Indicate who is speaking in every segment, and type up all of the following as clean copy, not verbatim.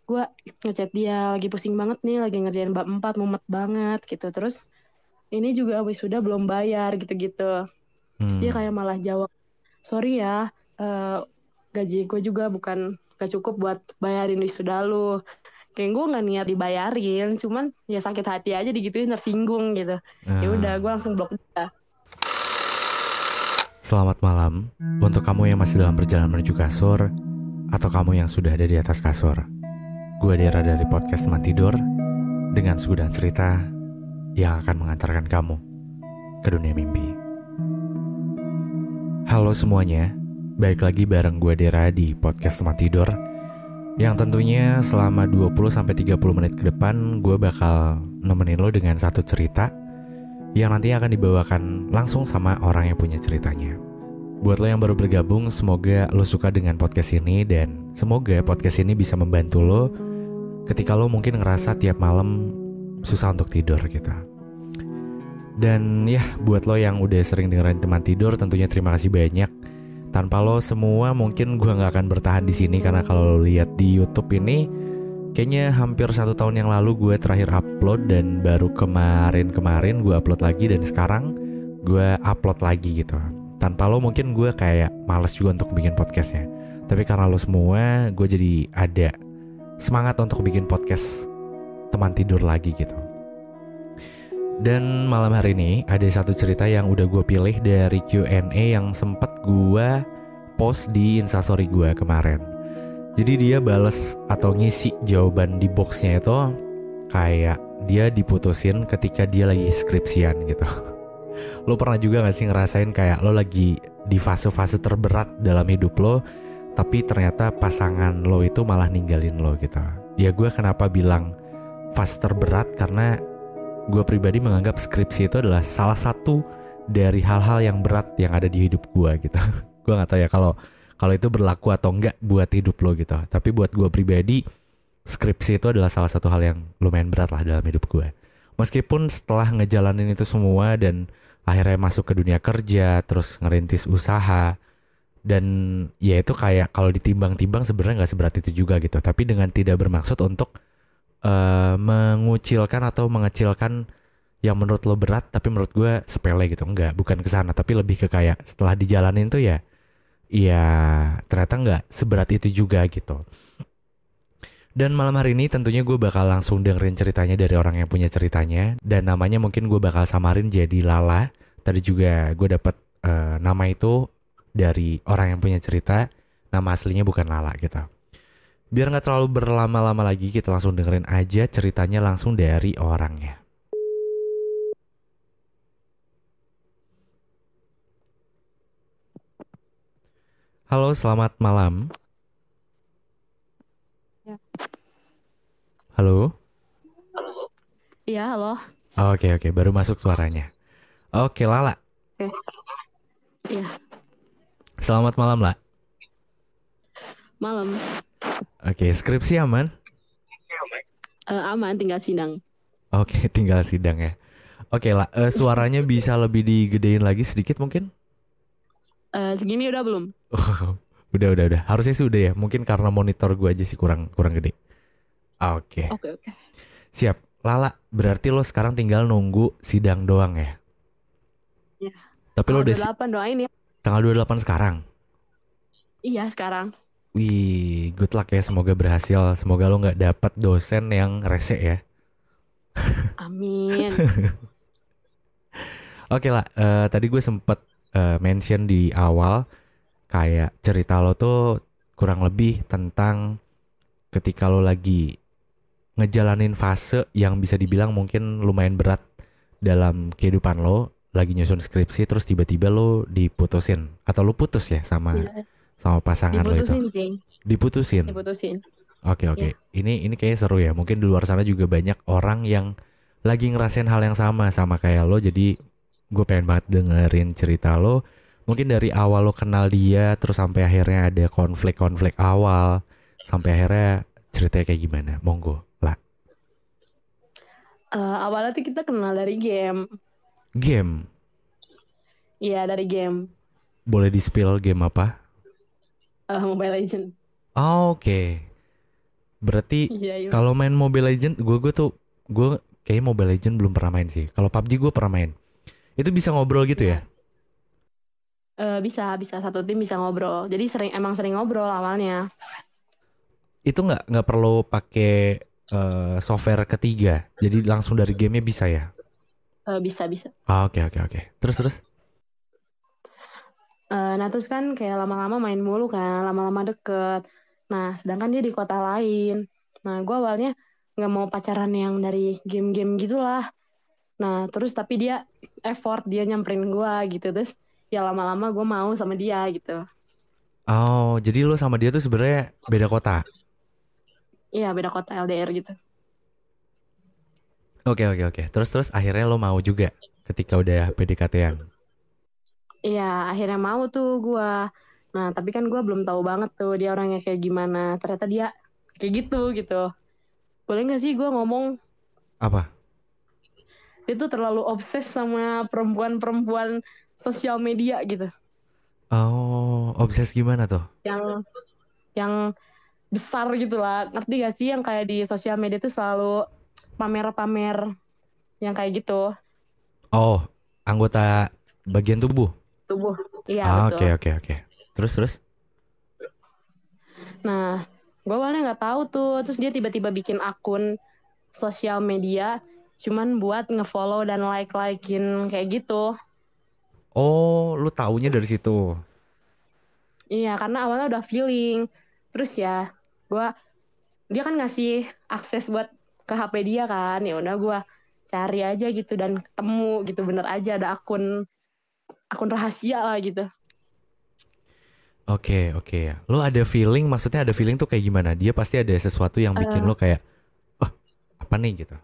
Speaker 1: gue ngechat dia lagi pusing banget nih, lagi ngerjain bab 4 mumet banget gitu. Terus ini juga wisuda belum bayar gitu-gitu. Terus dia kayak
Speaker 2: Hmm.
Speaker 1: malah jawab, sorry ya, gaji gue juga bukan gak cukup buat bayarin wisuda lu. Kayak gue nggak niat dibayarin, cuman ya sakit hati aja digituin, tersinggung gitu. Ya udah,
Speaker 2: Ah.
Speaker 1: gue langsung blok dia.
Speaker 2: Selamat malam untuk kamu yang masih dalam perjalanan menuju kasur atau kamu yang sudah ada di atas kasur. Gue Dera dari podcast Teman Tidur dengan suguhan cerita yang akan mengantarkan kamu ke dunia mimpi. Halo semuanya, balik lagi bareng gue Dera di podcast Teman Tidur yang tentunya selama 20-30 menit ke depan gue bakal nemenin lo dengan satu cerita yang nantinya akan dibawakan langsung sama orang yang punya ceritanya. Buat lo yang baru bergabung, semoga lo suka dengan podcast ini dan semoga podcast ini bisa membantu lo ketika lo mungkin ngerasa tiap malam susah untuk tidur gitu. Dan ya, buat lo yang udah sering dengerin Teman Tidur, tentunya terima kasih banyak. Tanpa lo semua mungkin gue nggak akan bertahan di sini karena kalau lo lihat di YouTube ini, kayaknya hampir 1 tahun yang lalu gue terakhir upload dan baru kemarin gue upload lagi dan sekarang gue upload lagi gitu. Tanpa lo mungkin gue kayak males juga untuk bikin podcastnya. Tapi karena lo semua, gue jadi ada semangat untuk bikin podcast Teman Tidur lagi gitu. Dan malam hari ini ada satu cerita yang udah gue pilih dari Q&A yang sempet gue post di instastory gue kemarin. Jadi dia bales atau ngisi jawaban di boxnya itu kayak dia diputusin ketika dia lagi skripsian gitu. Lo pernah juga gak sih ngerasain kayak lo lagi di fase-fase terberat dalam hidup lo, tapi ternyata pasangan lo itu malah ninggalin lo gitu. Ya gue kenapa bilang fase terberat karena gue pribadi menganggap skripsi itu adalah salah satu dari hal-hal yang berat yang ada di hidup gue gitu. Gue nggak tahu ya kalau kalau itu berlaku atau enggak buat hidup lo gitu. Tapi buat gue pribadi, skripsi itu adalah salah satu hal yang lumayan berat lah dalam hidup gue. Meskipun setelah ngejalanin itu semua dan akhirnya masuk ke dunia kerja, terus ngerintis usaha, dan ya itu kayak kalau ditimbang-timbang sebenarnya nggak seberat itu juga gitu. Tapi dengan tidak bermaksud untuk mengucilkan atau mengecilkan yang menurut lo berat tapi menurut gue sepele gitu. Enggak, bukan ke sana, tapi lebih ke kayak setelah dijalanin tuh ya ya ternyata nggak seberat itu juga gitu. Dan malam hari ini tentunya gue bakal langsung dengerin ceritanya dari orang yang punya ceritanya. Dan namanya mungkin gue bakal samarin jadi Lala. Tadi juga gue dapet nama itu dari orang yang punya cerita. Nama aslinya bukan Lala gitu. Biar gak terlalu berlama-lama lagi, kita langsung dengerin aja ceritanya langsung dari orangnya. Halo, selamat malam.
Speaker 1: Ya.
Speaker 2: Halo.
Speaker 1: Iya, halo.
Speaker 2: Oke, oke, baru masuk suaranya. Oke, Lala.
Speaker 1: Oke. Iya,
Speaker 2: Selamat malam, La.
Speaker 1: malam.
Speaker 2: Oke, skripsi aman?
Speaker 1: Aman, tinggal sidang.
Speaker 2: Oke, tinggal sidang ya. Oke lah, suaranya bisa lebih digedein lagi sedikit mungkin?
Speaker 1: Segini udah belum?
Speaker 2: Oh, udah. Harusnya sih udah ya. Mungkin karena monitor gue aja sih kurang kurang gede. Oke,
Speaker 1: Oke, oke.
Speaker 2: siap. Lala, berarti lo sekarang tinggal nunggu sidang doang ya?
Speaker 1: Ya,
Speaker 2: Tapi lo
Speaker 1: tanggal
Speaker 2: udah
Speaker 1: 28 doain ya.
Speaker 2: tanggal 28 sekarang?
Speaker 1: Iya, sekarang.
Speaker 2: Wih, good luck ya. Semoga berhasil. Semoga lo nggak dapet dosen yang rese ya.
Speaker 1: Amin.
Speaker 2: Oke lah, tadi gue sempet mention di awal kayak cerita lo tuh kurang lebih tentang ketika lo lagi ngejalanin fase yang bisa dibilang mungkin lumayan berat dalam kehidupan lo, lagi nyusun skripsi terus tiba-tiba lo diputusin atau lo putus ya sama
Speaker 1: Iya,
Speaker 2: sama pasangan lo itu.
Speaker 1: diputusin, Jeng.
Speaker 2: Diputusin.
Speaker 1: Diputusin.
Speaker 2: Oke, oke.
Speaker 1: Ya.
Speaker 2: Ini kayaknya seru ya. Mungkin di luar sana juga banyak orang yang lagi ngerasain hal yang sama kayak lo. Jadi gue pengen banget dengerin cerita lo. Mungkin dari awal lo kenal dia terus sampai akhirnya ada konflik-konflik awal sampai akhirnya ceritanya kayak gimana? Monggo lah.
Speaker 1: Awalnya tuh kita kenal dari game.
Speaker 2: Game.
Speaker 1: Iya, dari game.
Speaker 2: Boleh di-spill game apa?
Speaker 1: Mobile Legend.
Speaker 2: Oh, oke. Berarti
Speaker 1: Iya, iya.
Speaker 2: kalau main Mobile Legend, gue kayak Mobile Legend belum pernah main sih. Kalau PUBG gue pernah main. Itu bisa ngobrol gitu ya?
Speaker 1: Nah, bisa bisa satu tim bisa ngobrol. Jadi emang sering ngobrol awalnya.
Speaker 2: Itu nggak perlu pakai software ketiga. Jadi langsung dari gamenya bisa ya?
Speaker 1: Bisa bisa.
Speaker 2: Ah, oke oke oke. Terus terus.
Speaker 1: Nah terus kan kayak lama-lama main mulu kan, lama-lama deket. Nah sedangkan dia di kota lain. Nah gue awalnya nggak mau pacaran yang dari game-game gitulah. Nah terus tapi dia effort dia nyamperin gue gitu. Terus ya lama-lama gue mau sama dia gitu.
Speaker 2: Oh, jadi lo sama dia tuh sebenarnya beda kota.
Speaker 1: Iya beda kota LDR gitu.
Speaker 2: Oke oke oke. Terus terus akhirnya lo mau juga ketika udah PDKT-an.
Speaker 1: Iya akhirnya mau tuh gue. Nah tapi kan gue belum tahu banget tuh dia orangnya kayak gimana. Ternyata dia kayak gitu gitu. Boleh nggak sih gue ngomong
Speaker 2: Apa?
Speaker 1: dia tuh terlalu obses sama perempuan-perempuan sosial media gitu.
Speaker 2: Oh, obses gimana tuh?
Speaker 1: Yang yang besar gitu lah. Ngerti gak sih yang kayak di sosial media tuh selalu pamer-pamer yang kayak gitu.
Speaker 2: Oh, anggota bagian tubuh.
Speaker 1: Tubuh. Iya
Speaker 2: Ah,
Speaker 1: betul.
Speaker 2: oke oke oke. Terus terus.
Speaker 1: Nah, gue awalnya nggak tahu tuh. Terus dia tiba-tiba bikin akun sosial media cuman buat ngefollow dan like-likein kayak gitu.
Speaker 2: Oh, lu taunya dari situ.
Speaker 1: Iya, karena awalnya udah feeling. Terus ya, gue dia kan ngasih akses buat ke HP dia kan. Ya udah gue cari aja gitu dan ketemu gitu bener aja ada akun akun rahasia lah gitu.
Speaker 2: Oke oke ya. Lo ada feeling, maksudnya ada feeling tuh kayak gimana? Dia pasti ada sesuatu yang bikin
Speaker 1: Eh,
Speaker 2: lo kayak, oh apa nih gitu.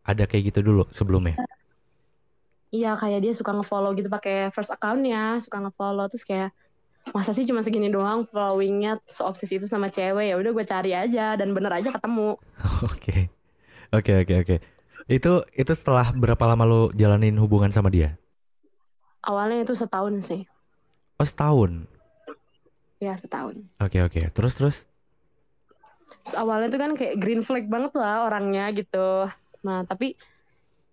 Speaker 2: Ada kayak gitu dulu sebelumnya.
Speaker 1: iya kayak dia suka ngefollow gitu pakai first accountnya, suka ngefollow terus kayak masa sih cuma segini doang followingnya seobses itu sama cewek ya udah gue cari aja dan bener aja ketemu.
Speaker 2: Oke oke oke oke. Itu setelah berapa lama lo jalanin hubungan sama dia?
Speaker 1: Awalnya itu setahun sih,
Speaker 2: Oh setahun.
Speaker 1: ya setahun.
Speaker 2: Oke oke. Terus terus.
Speaker 1: Terus awalnya tuh kan kayak green flag banget lah orangnya gitu. Nah tapi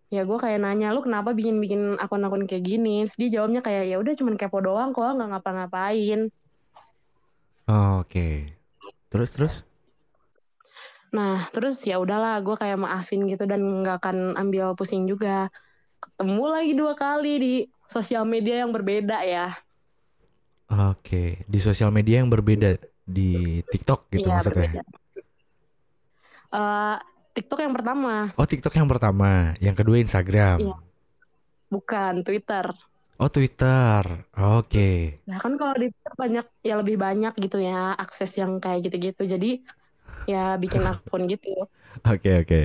Speaker 1: ya gue kayak nanya lu kenapa bikin-bikin akun-akun kayak gini. Terus dia jawabnya kayak ya udah cuman kepo doang kok nggak ngapa-ngapain.
Speaker 2: Oh, oke. Terus terus.
Speaker 1: Nah terus ya udahlah gue kayak maafin gitu dan nggak akan ambil pusing juga. Ketemu lagi dua kali di sosial media yang berbeda ya.
Speaker 2: Oke. Di sosial media yang berbeda di TikTok gitu
Speaker 1: Iya
Speaker 2: maksudnya.
Speaker 1: berbeda. Eh TikTok yang pertama,
Speaker 2: Oh TikTok yang pertama, yang kedua
Speaker 1: iya
Speaker 2: Instagram.
Speaker 1: bukan Twitter.
Speaker 2: Oh Twitter. Oke.
Speaker 1: Nah kan kalau di Twitter banyak ya lebih banyak gitu ya akses yang kayak gitu-gitu. Jadi ya bikin akun gitu.
Speaker 2: Oke oke.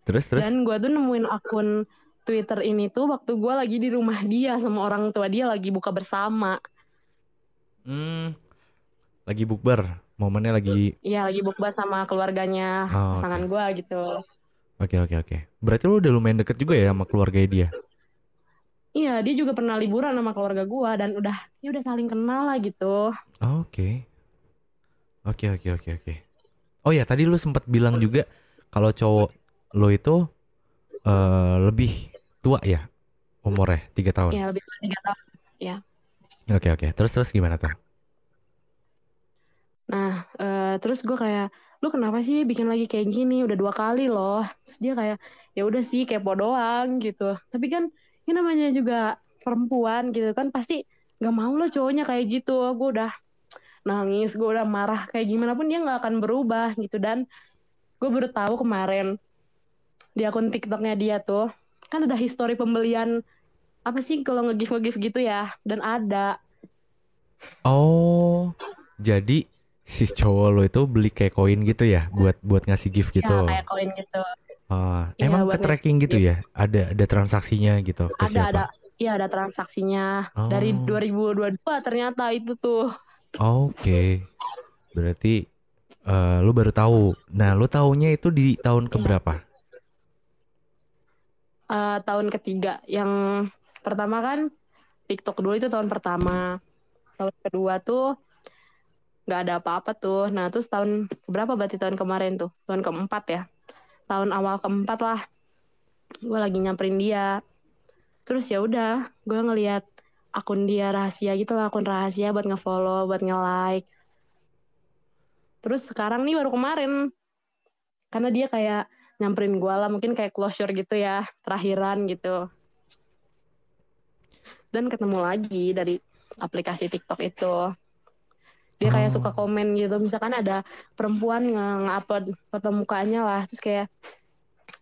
Speaker 2: Terus terus.
Speaker 1: Dan gue tuh nemuin akun Twitter ini tuh waktu gue lagi di rumah dia sama orang tua dia lagi buka bersama.
Speaker 2: Hmm, lagi bukber. Momennya lagi.
Speaker 1: Iya lagi bukber sama keluarganya
Speaker 2: Oh,
Speaker 1: pasangan
Speaker 2: oke.
Speaker 1: gue gitu.
Speaker 2: Oke oke oke. Berarti lu udah lumayan deket juga ya sama keluarga dia.
Speaker 1: Iya dia juga pernah liburan sama keluarga gue dan udah saling kenal lah gitu.
Speaker 2: Oke. Oke oke oke oke. Oh ya, tadi lu sempat bilang juga kalau cowok lo itu lebih tua ya umurnya 3 tahun.
Speaker 1: Ya lebih dari 3 tahun. Ya.
Speaker 2: Oke oke. Terus terus gimana tuh?
Speaker 1: Nah, terus gue kayak, lu kenapa sih bikin lagi kayak gini? Udah 2 kali loh. Terus dia kayak, ya udah sih kepo doang gitu. Tapi kan ini namanya juga perempuan gitu kan pasti nggak mau loh cowoknya kayak gitu. Gue udah nangis, gue udah marah kayak gimana pun dia nggak akan berubah gitu. Dan gue baru tahu kemarin di akun TikToknya dia tuh kan ada histori pembelian apa sih kalau nge-give gitu ya. Dan ada,
Speaker 2: Oh, jadi si cowok lo itu beli kayak koin gitu ya buat buat ngasih gift
Speaker 1: ya
Speaker 2: gitu.
Speaker 1: kayak koin gitu.
Speaker 2: Oh,
Speaker 1: Iya
Speaker 2: emang ke
Speaker 1: buat
Speaker 2: tracking gitu
Speaker 1: nge-give.
Speaker 2: ya? Ada transaksinya gitu ke
Speaker 1: Ada,
Speaker 2: siapa?
Speaker 1: iya ada transaksinya dari
Speaker 2: Oh,
Speaker 1: 2022 ternyata itu tuh.
Speaker 2: oke. Berarti lu baru tahu. Nah, lu taunya itu di tahun
Speaker 1: Iya.
Speaker 2: keberapa?
Speaker 1: Tahun ketiga yang pertama kan TikTok dulu itu tahun pertama. Tahun kedua tuh nggak ada apa-apa tuh. Nah terus tahun berapa berarti tahun kemarin tuh, tahun keempat ya, tahun awal keempat lah, gue lagi nyamperin dia. Terus ya udah, gue ngelihat akun dia rahasia gitu lah, akun rahasia buat ngefollow, buat nge-like. Terus sekarang nih baru kemarin, karena dia kayak nyamperin gue lah, mungkin kayak closure gitu ya, terakhiran gitu. Dan ketemu lagi dari aplikasi TikTok itu. Dia kayak suka
Speaker 2: Oh,
Speaker 1: komen gitu, misalkan ada perempuan nge-upload foto mukanya lah, terus kayak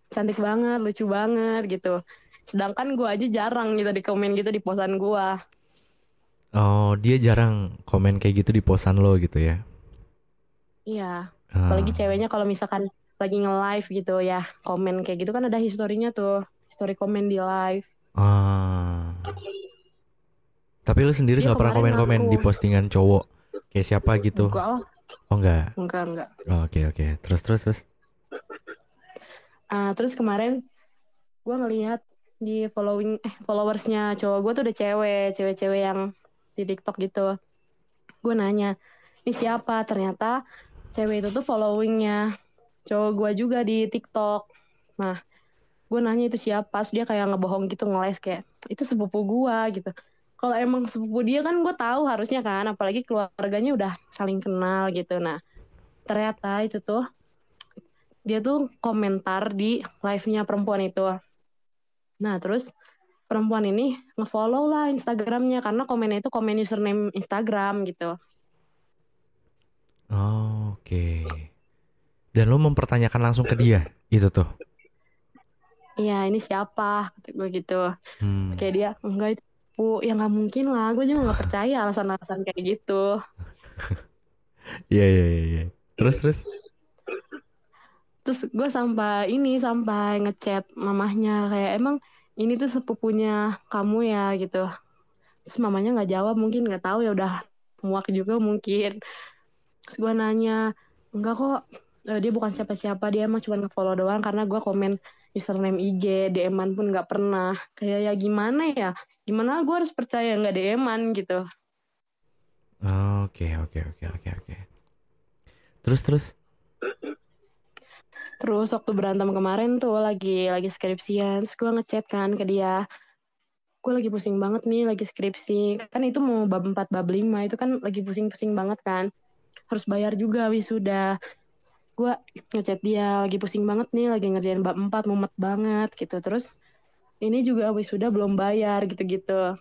Speaker 1: cantik banget, lucu banget gitu. Sedangkan gue aja jarang gitu di komen gitu di posan gue.
Speaker 2: oh dia jarang komen kayak gitu di posan lo gitu ya?
Speaker 1: Iya, apalagi
Speaker 2: Ah,
Speaker 1: ceweknya kalau misalkan lagi nge-live gitu ya, komen kayak gitu kan ada historinya tuh, history komen di live.
Speaker 2: ah. Tapi lu sendiri
Speaker 1: Dia
Speaker 2: nggak pernah
Speaker 1: kemarin
Speaker 2: komen-komen
Speaker 1: ngaku,
Speaker 2: di postingan cowok kayak siapa gitu?
Speaker 1: enggak lah,
Speaker 2: Oh enggak.
Speaker 1: enggak.
Speaker 2: Oh, oke oke. Terus terus terus.
Speaker 1: Terus kemarin gue ngelihat di followersnya cowok gue tuh udah cewek-cewek yang di TikTok gitu. Gue nanya, ini siapa? Ternyata cewek itu tuh followingnya cowok gue juga di TikTok. Nah, gue nanya itu siapa, terus dia kayak ngebohong gitu, ngeles kayak itu sepupu gue gitu. Kalau emang sepupu dia kan gue tahu harusnya kan, apalagi keluarganya udah saling kenal gitu. Nah, ternyata itu tuh dia tuh komentar di live-nya perempuan itu. Nah, terus perempuan ini ngefollow lah Instagramnya karena komennya itu komen username Instagram gitu.
Speaker 2: Oh, oke. Dan lu mempertanyakan langsung ke dia itu tuh.
Speaker 1: Iya, ini siapa? Kata gue gitu. Terus
Speaker 2: Hmm.
Speaker 1: kayak dia, enggak itu ya nggak mungkin lah. Gue juga nggak percaya alasan-alasan kayak gitu.
Speaker 2: Iya iya iya. Iya. Terus terus.
Speaker 1: Terus gue sampai ngechat mamahnya kayak emang ini tuh sepupunya kamu ya gitu. Terus mamanya nggak jawab, mungkin nggak tahu ya udah muak juga mungkin. Terus gue nanya, enggak kok, dia bukan siapa-siapa, dia emang cuma nge-follow doang karena gue komen username IG, DM-an pun nggak pernah. Kayak ya gimana ya? Gimana gue harus percaya nggak DM-an gitu.
Speaker 2: Oke oke oke oke oke. Terus terus.
Speaker 1: Terus waktu berantem kemarin tuh lagi skripsian, terus gue ngechat kan ke dia, gue lagi pusing banget nih, lagi skripsi. Kan itu mau bab 4 bab 5 itu kan lagi pusing-pusing banget kan. Harus bayar juga wisuda. Gue ngechat dia, lagi pusing banget nih, lagi ngerjain bab 4 mumet banget gitu. Terus ini juga wisuda belum bayar gitu-gitu.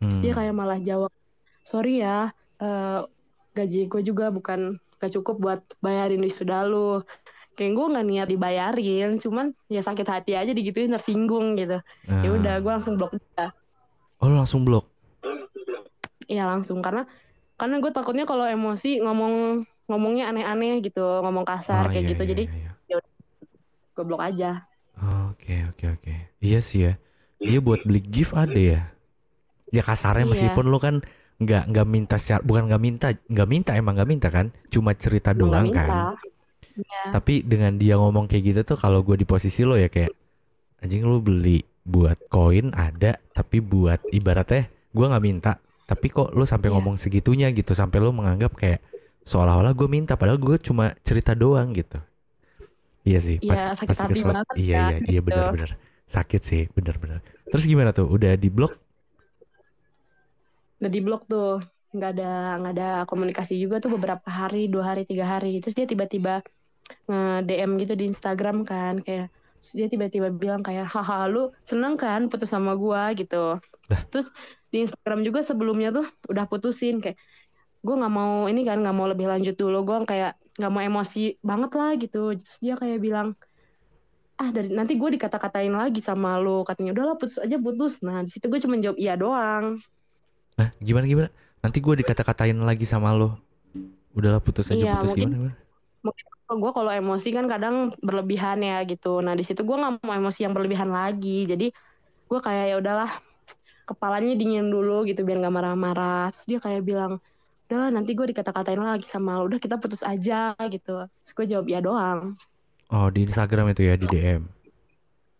Speaker 1: Terus dia
Speaker 2: Hmm.
Speaker 1: kayak malah jawab, sorry ya, eh, gaji gue juga bukan gak cukup buat bayarin wisuda lu. Kayak gue nggak niat dibayarin, cuman ya sakit hati aja digituin, tersinggung gitu. Ya udah, gue langsung blok dia.
Speaker 2: Oh lu langsung blok.
Speaker 1: Iya langsung, karena gue takutnya kalau emosi ngomongnya aneh-aneh gitu, ngomong kasar
Speaker 2: Oh
Speaker 1: kayak
Speaker 2: iya
Speaker 1: gitu.
Speaker 2: iya
Speaker 1: Jadi
Speaker 2: iya. Iya.
Speaker 1: ya udah, gue blok aja.
Speaker 2: Oke oke oke. Iya sih ya. Dia buat beli gift ada ya. Ya kasarnya
Speaker 1: Iya,
Speaker 2: meskipun lu kan nggak minta secara, bukan nggak minta emang nggak minta kan. Cuma cerita
Speaker 1: emang nggak
Speaker 2: doang
Speaker 1: minta.
Speaker 2: kan.
Speaker 1: Iya,
Speaker 2: Tapi dengan dia ngomong kayak gitu tuh kalau gue di posisi lo ya kayak anjing lu beli buat koin ada tapi buat ibaratnya gue nggak minta tapi kok lu sampai
Speaker 1: iya,
Speaker 2: ngomong segitunya gitu sampai lu menganggap kayak seolah-olah gue minta padahal gue cuma cerita doang gitu. Iya sih
Speaker 1: iya sakit
Speaker 2: pasti
Speaker 1: hati
Speaker 2: kesel.
Speaker 1: banget
Speaker 2: Iya
Speaker 1: kan
Speaker 2: iya iya
Speaker 1: gitu.
Speaker 2: benar-benar sakit sih benar-benar. Terus gimana tuh udah di blok?
Speaker 1: Udah di blok tuh, nggak ada komunikasi juga tuh beberapa hari, 2 hari 3 hari. Terus dia tiba-tiba nge-DM gitu di Instagram kan, kayak terus dia tiba-tiba bilang kayak haha lu seneng kan putus sama gua gitu.
Speaker 2: Dah.
Speaker 1: Terus di Instagram juga sebelumnya tuh udah putusin kayak gue nggak mau ini kan, nggak mau lebih lanjut dulu, gue kayak nggak mau emosi banget lah gitu. Terus dia kayak bilang, dari nanti gue dikata-katain lagi sama lu, katanya udahlah putus aja putus. Nah di situ gue cuma jawab iya doang.
Speaker 2: Nah gimana gimana nanti gue dikata-katain lagi sama lo udahlah putus aja
Speaker 1: Iya
Speaker 2: putus
Speaker 1: mungkin,
Speaker 2: gimana gimana.
Speaker 1: gue kalau emosi kan kadang berlebihan ya gitu. Nah di situ gue nggak mau emosi yang berlebihan lagi, jadi gue kayak ya udahlah, kepalanya dingin dulu gitu biar nggak marah-marah. Terus dia kayak bilang, udah nanti gue dikata-katain lagi sama lu, udah kita putus aja gitu. Terus gue jawab ya doang.
Speaker 2: Oh di Instagram itu ya di DM.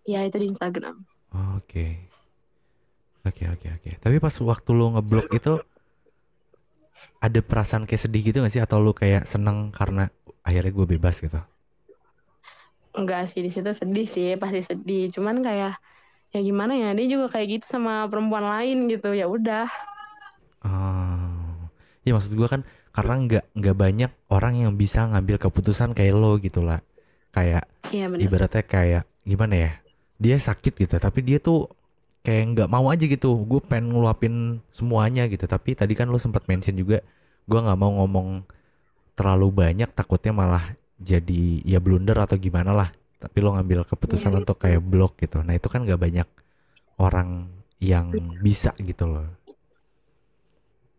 Speaker 1: Ya itu di Instagram.
Speaker 2: Oke oke oke oke tapi pas waktu lo ngeblok itu ada perasaan kayak sedih gitu gak sih? Atau lu kayak seneng karena akhirnya gue bebas gitu?
Speaker 1: Enggak sih, di situ sedih sih, pasti sedih. Cuman kayak ya gimana ya, dia juga kayak gitu sama perempuan lain gitu. Ya udah.
Speaker 2: Oh, ya maksud gue kan karena nggak banyak orang yang bisa ngambil keputusan kayak lo gitu lah. Kayak
Speaker 1: Iya bener.
Speaker 2: ibaratnya kayak gimana ya? Dia sakit gitu, tapi dia tuh kayak nggak mau aja gitu. Gue pengen ngeluapin semuanya gitu. Tapi tadi kan lo sempat mention juga, gue nggak mau ngomong terlalu banyak, takutnya malah jadi ya blunder atau gimana lah. Tapi lo ngambil
Speaker 1: Iya
Speaker 2: keputusan untuk
Speaker 1: gitu.
Speaker 2: kayak blok gitu. Nah itu kan nggak banyak orang yang bisa gitu loh.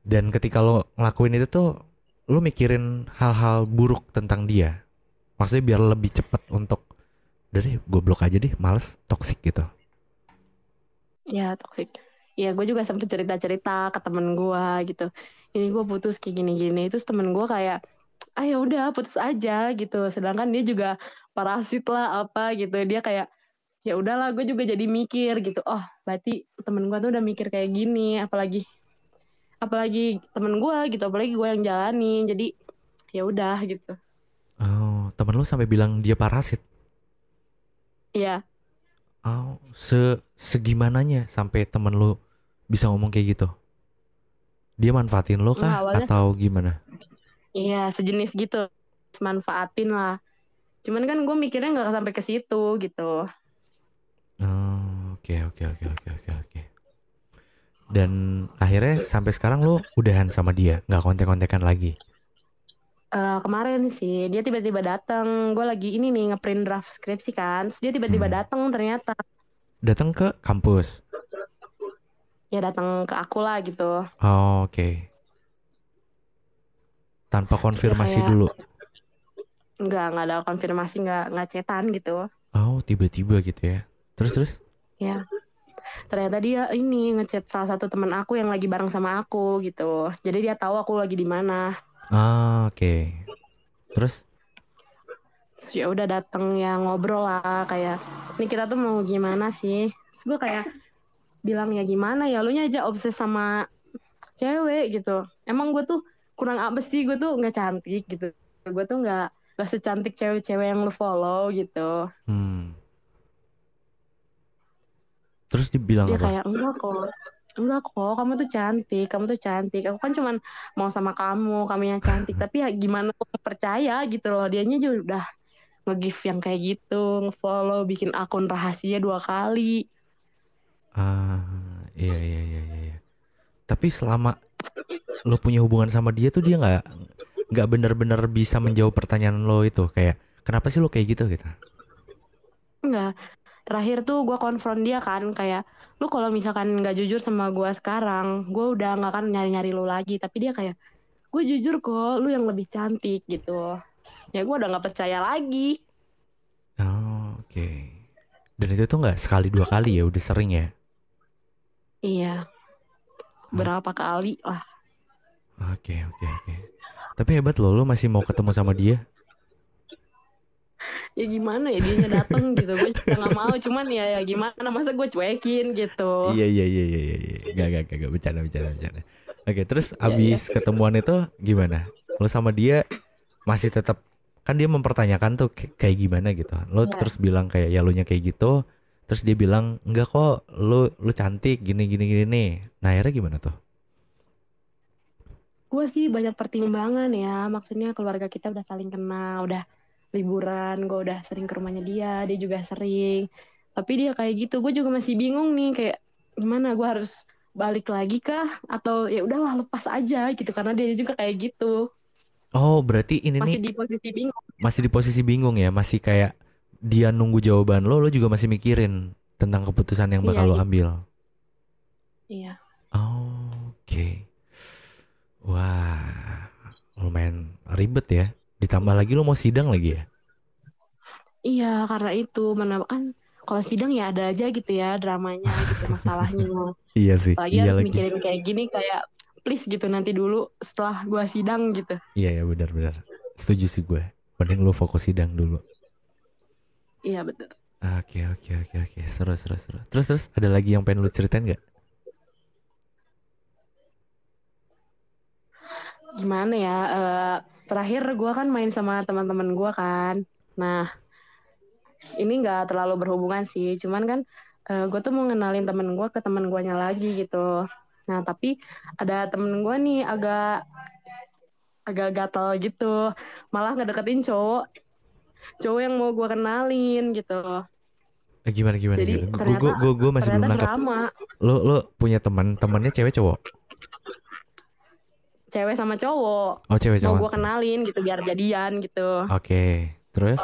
Speaker 2: Dan ketika lo ngelakuin itu tuh, lo mikirin hal-hal buruk tentang dia. Maksudnya biar lebih cepet untuk, udah deh gue blok aja deh, males, toxic gitu.
Speaker 1: Ya toxic. Ya gue juga sempet cerita-cerita ke temen gue gitu. Ini gue putus kayak gini-gini. Terus temen gue kayak, ah ya udah putus aja gitu. Sedangkan dia juga parasit lah apa gitu. Dia kayak, ya udahlah gue juga jadi mikir gitu. Oh berarti temen gue tuh udah mikir kayak gini. Apalagi apalagi temen gue gitu. Apalagi gue yang jalanin. Jadi ya udah gitu.
Speaker 2: Oh, temen lo sampai bilang dia parasit.
Speaker 1: Iya.
Speaker 2: Oh, segimananya sampai temen lo bisa ngomong kayak gitu? Dia manfaatin lo
Speaker 1: Enggak
Speaker 2: kah
Speaker 1: awalnya.
Speaker 2: atau gimana?
Speaker 1: Iya sejenis gitu. Manfaatin lah. Cuman kan gue mikirnya nggak sampai ke situ gitu.
Speaker 2: Oh, oke oke oke oke oke oke. Dan akhirnya sampai sekarang lo udahan sama dia, nggak kontek-kontekan lagi.
Speaker 1: Kemarin sih dia tiba-tiba datang. Gue lagi ini nih ngeprint draft skripsi kan. Terus dia tiba-tiba
Speaker 2: Hmm.
Speaker 1: datang ternyata.
Speaker 2: Datang ke kampus.
Speaker 1: Ya datang ke aku lah gitu.
Speaker 2: Oh, oke. Tanpa
Speaker 1: Terus dia
Speaker 2: konfirmasi
Speaker 1: kayak
Speaker 2: dulu.
Speaker 1: nggak ada konfirmasi, nggak cetan gitu.
Speaker 2: Oh, tiba-tiba gitu ya. Terus terus.
Speaker 1: Ya ternyata dia ini ngechat salah satu teman aku yang lagi bareng sama aku gitu. Jadi dia tahu aku lagi di mana.
Speaker 2: Ah, oke. Terus.
Speaker 1: Terus ya udah datang ya ngobrol lah kayak ini kita tuh mau gimana sih. Terus gue kayak bilang ya gimana ya lu nya aja obses sama cewek gitu. Emang gue tuh kurang apa sih, gue tuh nggak cantik gitu, gue tuh nggak secantik cewek-cewek yang lu follow gitu.
Speaker 2: Hmm. Terus
Speaker 1: Terus
Speaker 2: dibilang
Speaker 1: dia
Speaker 2: apa?
Speaker 1: kayak enggak kok kamu tuh cantik, kamu tuh cantik, aku kan cuman mau sama kamu yang cantik, tapi ya gimana aku percaya gitu loh. Dianya juga udah nge-give yang kayak gitu, nge-follow, bikin akun rahasia 2 kali.
Speaker 2: Ah, iya iya iya iya. Iya. Tapi selama lo punya hubungan sama dia tuh dia nggak benar-benar bisa menjawab pertanyaan lo itu kayak kenapa sih lo kayak gitu gitu.
Speaker 1: Enggak, terakhir tuh gue konfront dia kan kayak lu kalau misalkan nggak jujur sama gue sekarang, gue udah nggak akan nyari-nyari lu lagi. Tapi dia kayak, gue jujur kok lu yang lebih cantik gitu. Ya gue udah nggak percaya lagi.
Speaker 2: Oh, oke. Dan itu tuh nggak sekali dua kali ya, udah sering ya.
Speaker 1: Iya,
Speaker 2: Oh,
Speaker 1: berapa kali lah.
Speaker 2: oke oke oke. Tapi hebat lo masih mau ketemu sama dia.
Speaker 1: Ya gimana ya, dianya dateng gitu, gue juga nggak mau. Cuman ya gimana, masa gue cuekin gitu.
Speaker 2: Iya iya iya iya iya. Iya. Gak bercanda bercanda bercanda. Oke, terus
Speaker 1: Ya ya.
Speaker 2: abis ketemuan itu gimana? Lo sama dia masih tetap kan dia mempertanyakan tuh kayak gimana gitu. Lo
Speaker 1: Ya,
Speaker 2: terus bilang kayak ya lo nya kayak gitu. Terus dia bilang enggak kok, lo cantik gini gini gini nih. Nah akhirnya gimana tuh?
Speaker 1: gue sih banyak pertimbangan ya. Maksudnya keluarga kita udah saling kenal, udah liburan, gue udah sering ke rumahnya dia juga sering. Tapi dia kayak gitu, gue juga masih bingung nih kayak gimana, gue harus balik lagi kah atau ya udahlah lepas aja gitu, karena dia juga kayak gitu.
Speaker 2: Oh berarti ini nih
Speaker 1: Masih di posisi bingung.
Speaker 2: masih di posisi bingung ya, masih kayak dia nunggu jawaban lo juga masih mikirin tentang keputusan yang
Speaker 1: Iya
Speaker 2: bakal lo
Speaker 1: gitu.
Speaker 2: ambil.
Speaker 1: Iya.
Speaker 2: Oh, oke. Wah, lumayan ribet ya. Ditambah lagi lo mau sidang lagi ya?
Speaker 1: Iya, karena itu mana kan kalau sidang ya ada aja gitu ya dramanya gitu, masalahnya.
Speaker 2: Iya sih,
Speaker 1: Apalagi
Speaker 2: iya
Speaker 1: harus
Speaker 2: lagi.
Speaker 1: mikirin kayak gini, kayak please gitu nanti dulu setelah gua sidang gitu.
Speaker 2: Iya ya benar-benar. Setuju sih gue. Mending lo fokus sidang dulu.
Speaker 1: Iya betul.
Speaker 2: Oke oke oke oke. Seru seru seru. Terus terus ada lagi yang pengen lo ceritain nggak?
Speaker 1: Gimana ya? Terakhir gue kan main sama teman-teman gue kan. Nah, ini nggak terlalu berhubungan sih. Cuman kan gue tuh mau ngenalin temen gue ke temen guanya lagi gitu. Nah, tapi ada temen gue nih agak agak gatel gitu. Malah ngedeketin cowok, cowok yang mau gue kenalin gitu.
Speaker 2: Gimana gimana
Speaker 1: Jadi
Speaker 2: gimana?
Speaker 1: ternyata
Speaker 2: Gue masih
Speaker 1: ternyata
Speaker 2: belum nangkep.
Speaker 1: drama.
Speaker 2: Lo punya temannya cewek cowok?
Speaker 1: Cewek sama cowok
Speaker 2: Oh cewek
Speaker 1: mau
Speaker 2: sama.
Speaker 1: gue kenalin gitu biar jadian gitu.
Speaker 2: Oke, terus?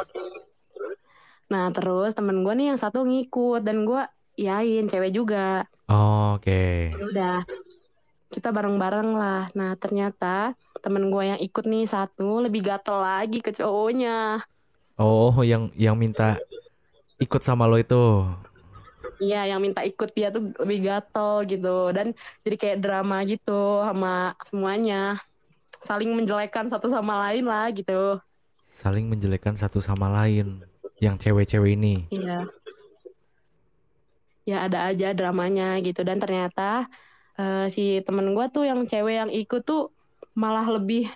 Speaker 1: Nah, terus temen gue nih yang satu ngikut dan gue yain cewek juga.
Speaker 2: Oke.
Speaker 1: Ya udah, kita bareng-bareng lah. Nah, ternyata temen gue yang ikut nih satu lebih gatel lagi ke cowoknya.
Speaker 2: Oh, yang minta ikut sama lo itu.
Speaker 1: Iya, yang minta ikut dia tuh lebih gatel gitu. Dan jadi kayak drama gitu sama semuanya. Saling menjelekan satu sama lain lah gitu.
Speaker 2: Saling menjelekkan satu sama lain. Yang cewek-cewek ini.
Speaker 1: Iya, ya ada aja dramanya gitu. Dan ternyata si temen gue tuh yang cewek yang ikut tuh malah lebih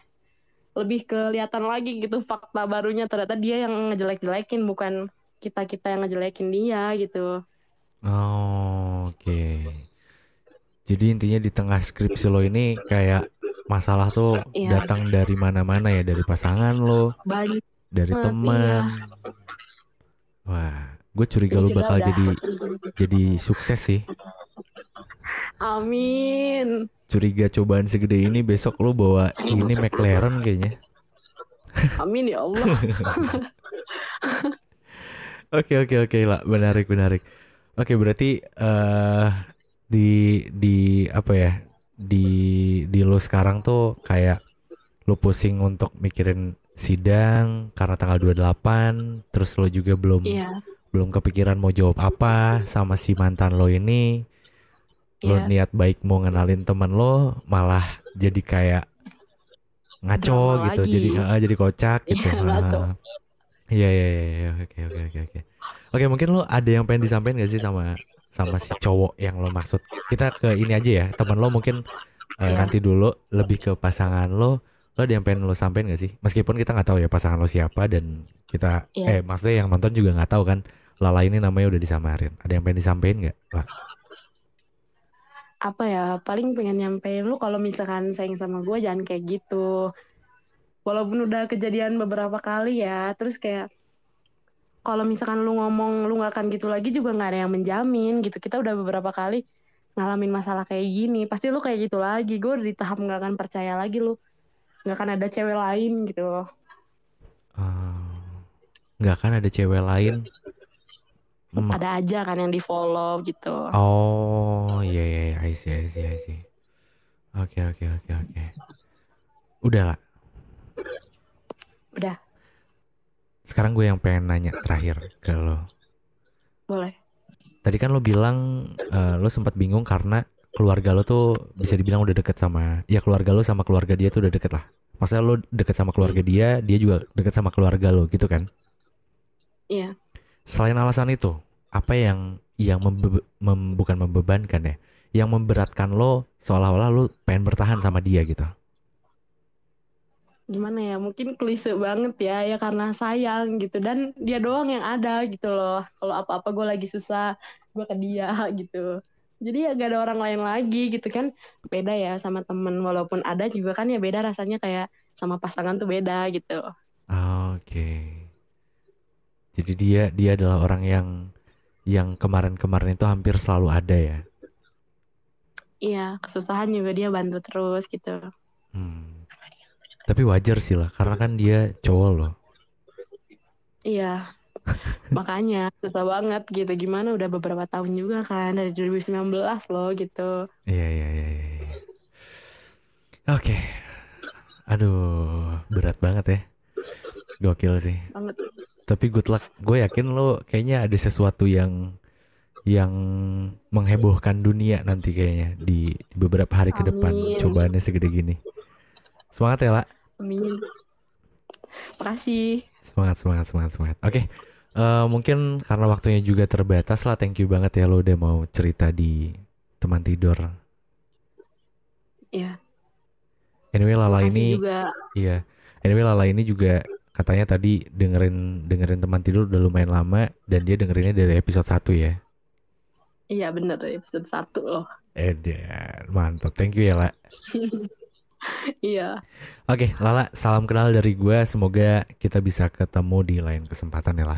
Speaker 1: lebih kelihatan lagi gitu fakta barunya. Ternyata dia yang ngejelek-jelekin, bukan kita-kita yang ngejelekin dia gitu.
Speaker 2: Oh, oke. Jadi intinya di tengah skripsi lo ini kayak masalah tuh
Speaker 1: Iya,
Speaker 2: datang dari mana-mana ya, dari pasangan lo,
Speaker 1: banget.
Speaker 2: dari
Speaker 1: Iya,
Speaker 2: teman. Wah, gue curiga
Speaker 1: jadi
Speaker 2: lo
Speaker 1: kita
Speaker 2: bakal
Speaker 1: udah
Speaker 2: jadi sukses sih.
Speaker 1: amin.
Speaker 2: Curiga cobaan segede ini besok lo bawa ini McLaren kayaknya.
Speaker 1: Amin ya Allah.
Speaker 2: Oke oke oke lah, menarik menarik. Oke berarti di apa ya, di lo sekarang tuh kayak lo pusing untuk mikirin sidang karena tanggal 28, terus lo juga belum
Speaker 1: Iya,
Speaker 2: belum kepikiran mau jawab apa sama si mantan lo ini. Lo
Speaker 1: iya,
Speaker 2: niat baik mau ngenalin teman lo malah jadi kayak ngaco
Speaker 1: drama
Speaker 2: gitu,
Speaker 1: lagi.
Speaker 2: jadi kocak gitu.
Speaker 1: Iya, nggak tuh.
Speaker 2: Iya iya iya iya. Oke oke oke oke. Oke mungkin lo ada yang pengen disampaikan gak sih sama sama si cowok yang lo maksud? Kita ke ini aja ya, teman lo mungkin
Speaker 1: Iya,
Speaker 2: nanti dulu lebih ke pasangan lo. Lo ada yang pengen lo sampaikan gak sih? Meskipun kita nggak tahu ya pasangan lo siapa dan kita
Speaker 1: iya.
Speaker 2: maksudnya yang nonton juga nggak tahu kan. Lala ini namanya udah disamarin. Ada yang pengen disampaikan nggak? Lah,
Speaker 1: Apa ya? Paling pengen nyampein lu kalau misalkan sayang sama gue jangan kayak gitu. Walaupun udah kejadian beberapa kali ya, terus kayak kalau misalkan lu ngomong lu nggak akan gitu lagi juga nggak ada yang menjamin gitu. Kita udah beberapa kali ngalamin masalah kayak gini, pasti lu kayak gitu lagi. Gue udah di tahap nggak akan percaya lagi lu, nggak akan ada cewek lain gitu.
Speaker 2: eh, nggak kan ada cewek lain?
Speaker 1: Ada aja kan yang di follow gitu.
Speaker 2: Oh iya iya iya, I see I see I see. Oke oke oke oke. Udah lah.
Speaker 1: Udah,
Speaker 2: Sekarang gue yang pengen nanya terakhir ke lo.
Speaker 1: boleh.
Speaker 2: Tadi kan lo bilang lo sempat bingung karena keluarga lo tuh bisa dibilang udah deket sama, ya keluarga lo sama keluarga dia tuh udah deket lah. Maksudnya lo deket sama keluarga
Speaker 1: Hmm,
Speaker 2: dia juga deket sama keluarga lo gitu kan.
Speaker 1: iya.
Speaker 2: Selain alasan itu, apa yang bukan membebankan ya, yang memberatkan lo seolah-olah lo pengen bertahan sama dia gitu.
Speaker 1: Gimana ya? Mungkin klise banget ya, ya karena sayang gitu. Dan dia doang yang ada gitu loh. Kalau apa-apa gue lagi susah, gue ke dia gitu. Jadi ya gak ada orang lain lagi gitu kan. Beda ya sama temen. Walaupun ada juga kan ya beda rasanya kayak sama pasangan tuh beda gitu.
Speaker 2: Oke. Jadi dia adalah orang yang kemarin-kemarin itu hampir selalu ada ya.
Speaker 1: Iya, kesusahan juga dia bantu terus gitu.
Speaker 2: Hmm. Tapi wajar sih lah, karena kan dia cowok loh.
Speaker 1: Iya, makanya susah banget gitu. Gimana udah beberapa tahun juga kan dari 2019 loh gitu.
Speaker 2: Iya, iya, iya, iya, iya. Oke, aduh, berat banget ya. Gokil sih.
Speaker 1: Banget.
Speaker 2: Tapi good luck. Gue yakin lo kayaknya ada sesuatu yang menghebohkan dunia nanti kayaknya di beberapa hari ke depan.
Speaker 1: Amin.
Speaker 2: Cobaannya segede gini. Semangat ya, lah.
Speaker 1: Amin. Makasih.
Speaker 2: Semangat, semangat, semangat, semangat. Oke, mungkin karena waktunya juga terbatas lah. Thank you banget ya lo udah mau cerita di teman tidur.
Speaker 1: Ya,
Speaker 2: Anyway Lala
Speaker 1: Makasih
Speaker 2: ini,
Speaker 1: juga.
Speaker 2: iya. Anyway Lala ini juga katanya tadi dengerin dengerin teman tidur udah lumayan lama dan dia dengerinnya dari episode 1 ya.
Speaker 1: Iya bener, episode 1 loh.
Speaker 2: Dan mantap. Thank you ya, La.
Speaker 1: Iya,
Speaker 2: Oke, Lala, salam kenal dari gue. Semoga kita bisa ketemu di lain kesempatan ya, La.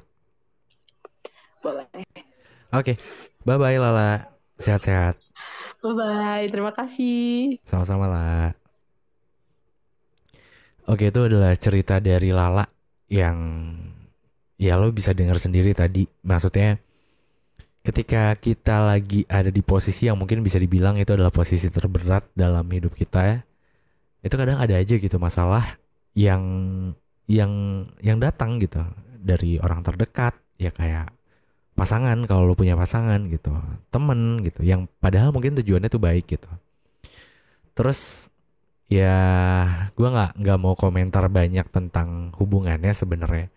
Speaker 1: boleh.
Speaker 2: Oke, bye-bye Lala. Sehat-sehat.
Speaker 1: Bye-bye, terima kasih.
Speaker 2: Sama-sama, La. Oke, itu adalah cerita dari Lala yang ya lo bisa dengar sendiri tadi. Maksudnya ketika kita lagi ada di posisi yang mungkin bisa dibilang itu adalah posisi terberat dalam hidup kita ya, itu kadang ada aja gitu masalah yang yang datang gitu dari orang terdekat ya kayak pasangan kalau lo punya pasangan gitu, temen gitu yang padahal mungkin tujuannya tuh baik gitu. Terus ya gue nggak mau komentar banyak tentang hubungannya sebenarnya.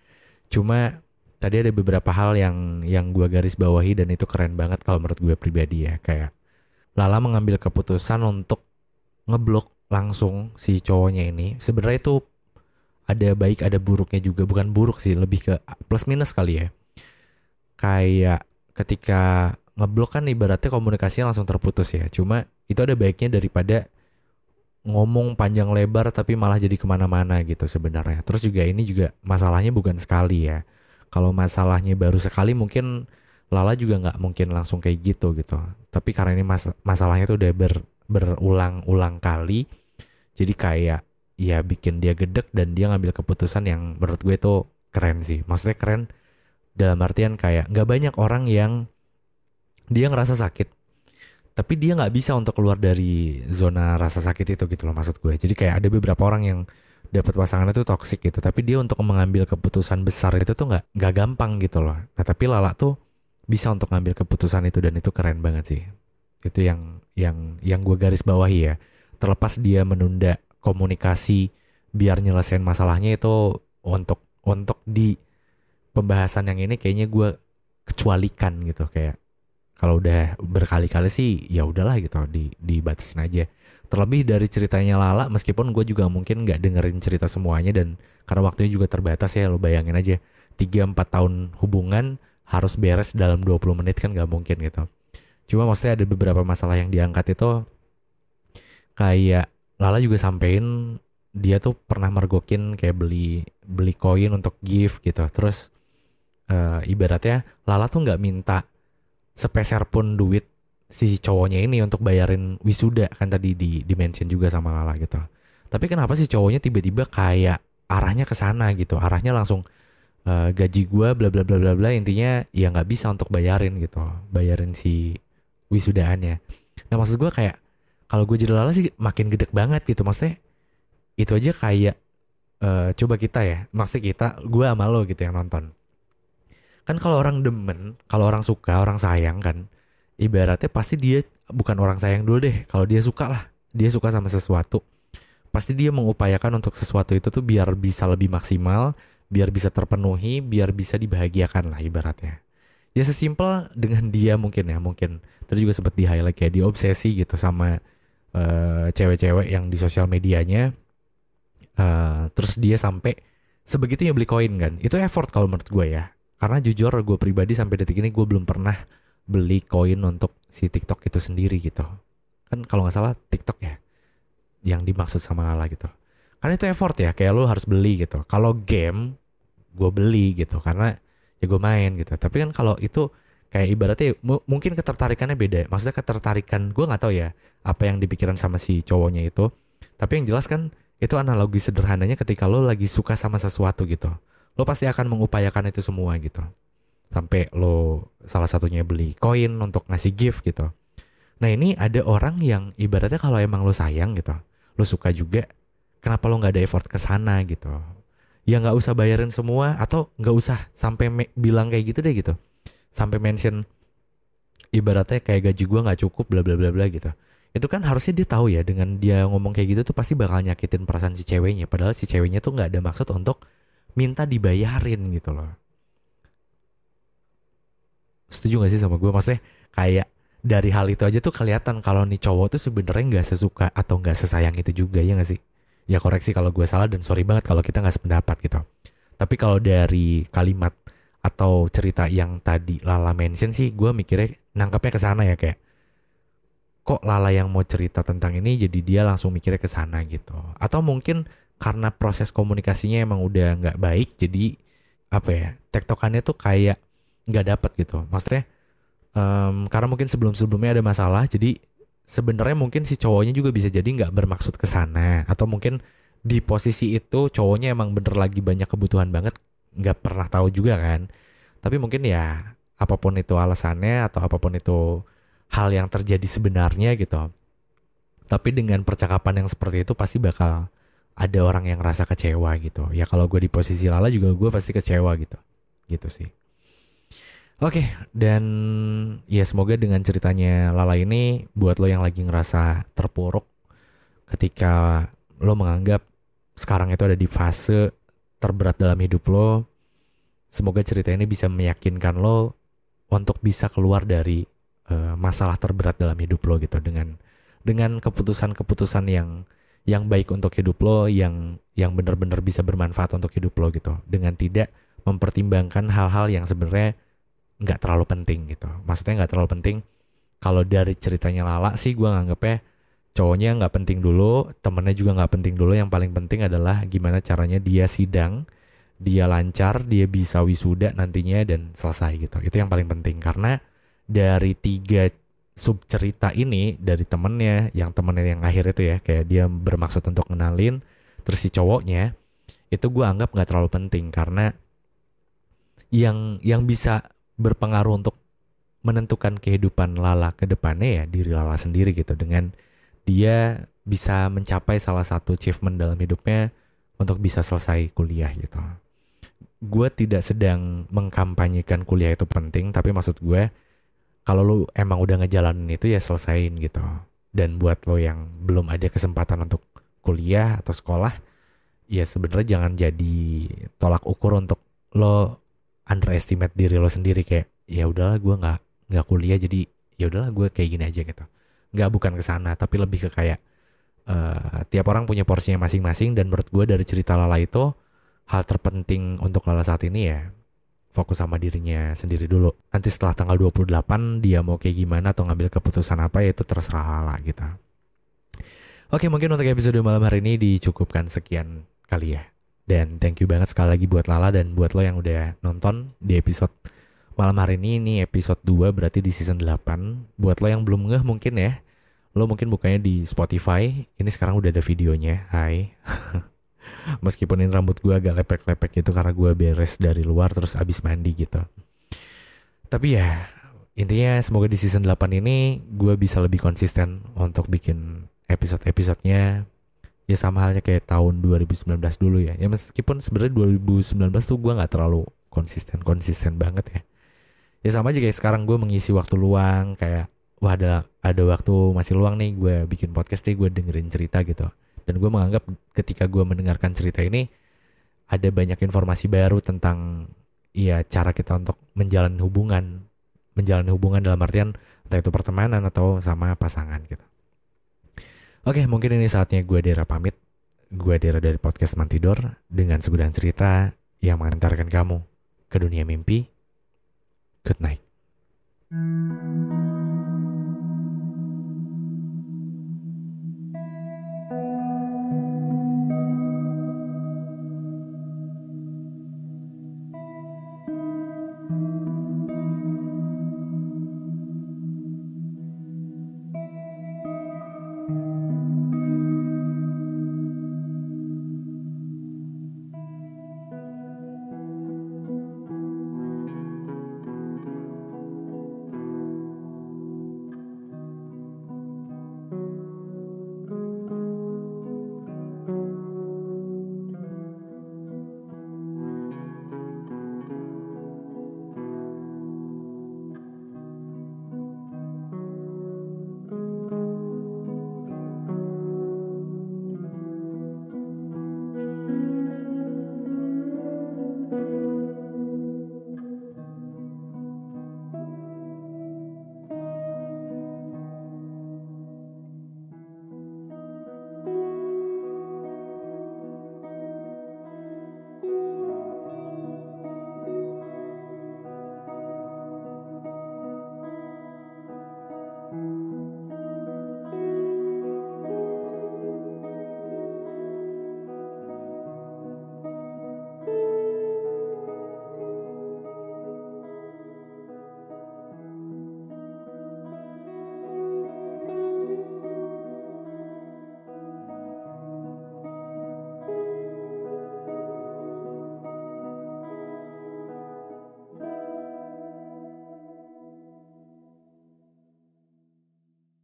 Speaker 2: Cuma tadi ada beberapa hal yang gue garis bawahi dan itu keren banget kalau menurut gue pribadi ya. Kayak Lala mengambil keputusan untuk ngeblok langsung si cowoknya ini. Sebenarnya itu ada baik ada buruknya juga. Bukan buruk sih, lebih ke plus minus kali ya. Kayak ketika ngeblok kan ibaratnya komunikasinya langsung terputus ya. Cuma itu ada baiknya daripada ngomong panjang lebar tapi malah jadi kemana-mana gitu sebenarnya. Terus juga ini juga masalahnya bukan sekali ya. Kalau masalahnya baru sekali mungkin Lala juga nggak mungkin langsung kayak gitu. Tapi karena ini masalahnya tuh udah berulang-ulang kali, jadi kayak ya bikin dia gedek dan dia ngambil keputusan yang menurut gue tuh keren sih. Maksudnya keren dalam artian kayak nggak banyak orang yang dia ngerasa sakit tapi dia nggak bisa untuk keluar dari zona rasa sakit itu gitu loh maksud gue. Jadi kayak ada beberapa orang yang dapat pasangan itu toksik gitu tapi dia untuk mengambil keputusan besar itu tuh nggak gampang gitu loh. Nah tapi Lala tuh bisa untuk ngambil keputusan itu dan itu keren banget sih. Itu yang gue garis bawahi ya. Terlepas dia menunda komunikasi biar nyelesain masalahnya itu untuk di pembahasan yang ini kayaknya gue kecualikan gitu. Kayak kalau udah berkali-kali sih ya udahlah gitu dibatasin aja. Terlebih dari ceritanya Lala meskipun gue juga mungkin nggak dengerin cerita semuanya dan karena waktunya juga terbatas ya lo bayangin aja 3-4 tahun hubungan harus beres dalam 20 menit kan nggak mungkin gitu. Cuma maksudnya ada beberapa masalah yang diangkat itu kayak Lala juga sampein dia tuh pernah mergokin kayak beli beli koin untuk gift gitu. Terus ibaratnya Lala tuh nggak minta sepeser pun duit si cowoknya ini untuk bayarin wisuda kan tadi di mention juga sama Lala gitu. Tapi kenapa sih cowoknya tiba-tiba kayak arahnya ke sana gitu. Arahnya langsung gaji gua bla bla bla bla bla intinya ya nggak bisa untuk bayarin gitu. Bayarin si wisudaannya. Nah maksud gua kayak kalau gue jadi Lala sih makin gedek banget gitu. Maksudnya itu aja kayak coba kita ya. Maksudnya kita gua sama lo gitu yang nonton. Kan kalau orang demen, kalau orang suka, orang sayang kan, ibaratnya pasti dia bukan orang sayang dulu deh. Kalau dia suka lah, dia suka sama sesuatu, pasti dia mengupayakan untuk sesuatu itu tuh biar bisa lebih maksimal, biar bisa terpenuhi, biar bisa dibahagiakan lah ibaratnya. Ya sesimpel dengan dia mungkin ya, mungkin. Tadi juga sempat di highlight kayak dia obsesi gitu sama cewek-cewek yang di sosial medianya. Terus dia sampai sebegitunya beli koin kan. Itu effort kalau menurut gue ya. Karena jujur gue pribadi sampai detik ini gue belum pernah beli koin untuk si TikTok itu sendiri gitu. Kan kalau nggak salah TikTok ya yang dimaksud sama Lala gitu. Karena itu effort ya, kayak lo harus beli gitu. Kalau game gue beli gitu karena ya gue main gitu. Tapi kan kalau itu kayak ibaratnya mungkin ketertarikannya beda. Maksudnya ketertarikan gue nggak tahu ya apa yang dipikiran sama si cowoknya itu. Tapi yang jelas kan itu analogi sederhananya ketika lo lagi suka sama sesuatu gitu. Lo pasti akan mengupayakan itu semua gitu. Sampai lo salah satunya beli koin untuk ngasih gift gitu. Nah ini ada orang yang ibaratnya kalau emang lo sayang gitu, lo suka juga, kenapa lo nggak ada effort ke sana gitu? Ya nggak usah bayarin semua atau nggak usah sampai bilang kayak gitu deh gitu. Sampai mention ibaratnya kayak gaji gua nggak cukup bla bla bla bla gitu. Itu kan harusnya dia tahu ya dengan dia ngomong kayak gitu tuh pasti bakal nyakitin perasaan si ceweknya. Padahal si ceweknya tuh nggak ada maksud untuk minta dibayarin gitu loh. Setuju gak sih sama gue? Maksudnya kayak dari hal itu aja tuh kelihatan kalau nih cowok tuh sebenarnya nggak sesuka atau nggak sesayang itu juga ya nggak sih? Ya koreksi kalau gue salah dan sorry banget kalau kita nggak sependapat gitu. Tapi kalau dari kalimat atau cerita yang tadi Lala mention sih, gue mikirnya nangkapnya ke sana ya, kayak kok Lala yang mau cerita tentang ini jadi dia langsung mikirnya ke sana gitu. Atau mungkin karena proses komunikasinya emang udah nggak baik, jadi apa ya, tektokannya tuh kayak nggak dapet gitu. Maksudnya karena mungkin sebelum-sebelumnya ada masalah, jadi sebenarnya mungkin si cowoknya juga bisa jadi nggak bermaksud ke sana, atau mungkin di posisi itu cowoknya emang bener lagi banyak kebutuhan banget, nggak pernah tahu juga kan. Tapi mungkin ya apapun itu alasannya atau apapun itu hal yang terjadi sebenarnya gitu. Tapi dengan percakapan yang seperti itu pasti bakal ada orang yang rasa kecewa gitu. Ya kalau gue di posisi Lala juga gue pasti kecewa gitu. Gitu sih. Oke, dan ya semoga dengan ceritanya Lala ini buat lo yang lagi ngerasa terpuruk ketika lo menganggap sekarang itu ada di fase terberat dalam hidup lo, semoga cerita ini bisa meyakinkan lo untuk bisa keluar dari masalah terberat dalam hidup lo gitu, dengan keputusan-keputusan yang baik untuk hidup lo, yang benar-benar bisa bermanfaat untuk hidup lo gitu, dengan tidak mempertimbangkan hal-hal yang sebenarnya nggak terlalu penting gitu. Maksudnya nggak terlalu penting. Kalau dari ceritanya Lala sih gue nganggepnya cowoknya nggak penting dulu, temennya juga nggak penting dulu. Yang paling penting adalah gimana caranya dia sidang, dia lancar, dia bisa wisuda nantinya dan selesai gitu. Itu yang paling penting, karena dari 3 sub cerita ini, dari temennya yang akhir itu ya, kayak dia bermaksud untuk ngenalin, terus si cowoknya itu gue anggap nggak terlalu penting, karena yang bisa berpengaruh untuk menentukan kehidupan Lala ke depannya ya diri Lala sendiri gitu, dengan dia bisa mencapai salah satu achievement dalam hidupnya untuk bisa selesai kuliah gitu. Gue tidak sedang mengkampanyekan kuliah itu penting, tapi maksud gue kalau lu emang udah ngejalanin itu ya selesain gitu. Dan buat lo yang belum ada kesempatan untuk kuliah atau sekolah, ya sebenarnya jangan jadi tolak ukur untuk lo underestimate diri lo sendiri, kayak ya udahlah gue nggak kuliah jadi ya udahlah gue kayak gini aja gitu. Nggak, bukan ke sana, tapi lebih ke kayak tiap orang punya porsinya masing-masing, dan menurut gue dari cerita Lala itu hal terpenting untuk Lala saat ini ya fokus sama dirinya sendiri dulu. Nanti setelah tanggal 28 dia mau kayak gimana atau ngambil keputusan apa ya itu terserah Lala gitu. Oke, mungkin untuk episode malam hari ini dicukupkan sekian kali ya. Dan thank you banget sekali lagi buat Lala dan buat lo yang udah nonton di episode malam hari ini episode 2 berarti di season 8. Buat lo yang belum ngeh mungkin ya, lo mungkin bukanya di Spotify. Ini sekarang udah ada videonya. Hai. Meskipun ini rambut gue agak lepek-lepek gitu karena gue beres dari luar terus abis mandi gitu. Tapi ya intinya semoga di season 8 ini gue bisa lebih konsisten untuk bikin episode-episodenya. Ya sama halnya kayak tahun 2019 dulu ya. Ya meskipun sebenarnya 2019 tuh gue gak terlalu konsisten banget ya. Ya sama aja kayak sekarang gue mengisi waktu luang, kayak wah ada waktu masih luang nih, gue bikin podcast nih, gue dengerin cerita gitu. Dan gue menganggap ketika gue mendengarkan cerita ini ada banyak informasi baru tentang ya cara kita untuk menjalani hubungan dalam artian entah itu pertemanan atau sama pasangan gitu. Oke, mungkin ini saatnya gue Dera pamit. Gue Dera dari podcast Mantidor dengan segudang cerita yang mengantarkan kamu ke dunia mimpi. Good night.